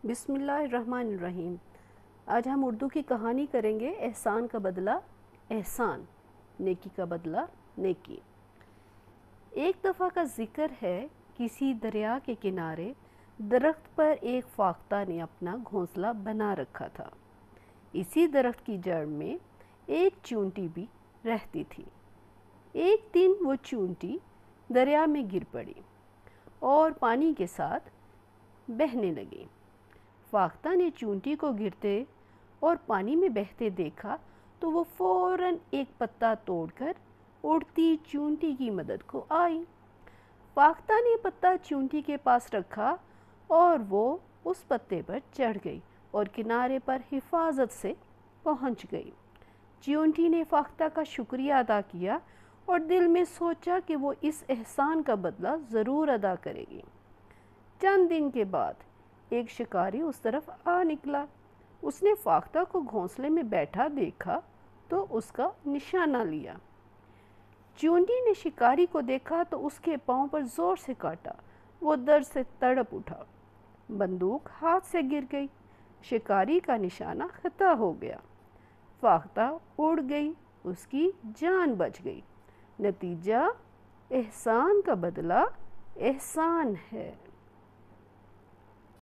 بسم اللہ الرحمن الرحیم۔ آج ہم اردو کی کہانی کریں گے احسان کا بدلہ احسان، نیکی کا بدلہ نیکی۔ ایک دفعہ کا ذکر ہے، کسی دریا کے کنارے درخت پر ایک فاختہ نے اپنا گھونسلہ بنا رکھا تھا۔ اسی درخت کی جڑ میں ایک چونٹی بھی رہتی تھی۔ ایک دن وہ چونٹی دریا میں گر پڑی اور پانی کے ساتھ بہنے لگی۔ فاختہ نے چونٹی کو گرتے اور پانی میں بہتے دیکھا تو وہ فوراً ایک پتا توڑ کر اڑتی چونٹی کی مدد کو آئی۔ فاختہ نے پتا چونٹی کے پاس رکھا اور وہ اس پتے پر چڑھ گئی اور کنارے پر حفاظت سے پہنچ گئی۔ چونٹی نے فاختہ کا شکریہ ادا کیا اور دل میں سوچا کہ وہ اس احسان کا بدلہ ضرور ادا کرے گی۔ چند دن کے بعد ایک شکاری اس طرف آ نکلا۔ اس نے فاختہ کو گھونسلے میں بیٹھا دیکھا تو اس کا نشانہ لیا۔ چونٹی نے شکاری کو دیکھا تو اس کے پاؤں پر زور سے کاٹا۔ وہ درد سے تڑپ اٹھا۔ بندوق ہاتھ سے گر گئی۔ شکاری کا نشانہ خطا ہو گیا۔ فاختہ اڑ گئی، اس کی جان بچ گئی۔ نتیجہ، احسان کا بدلہ احسان ہے۔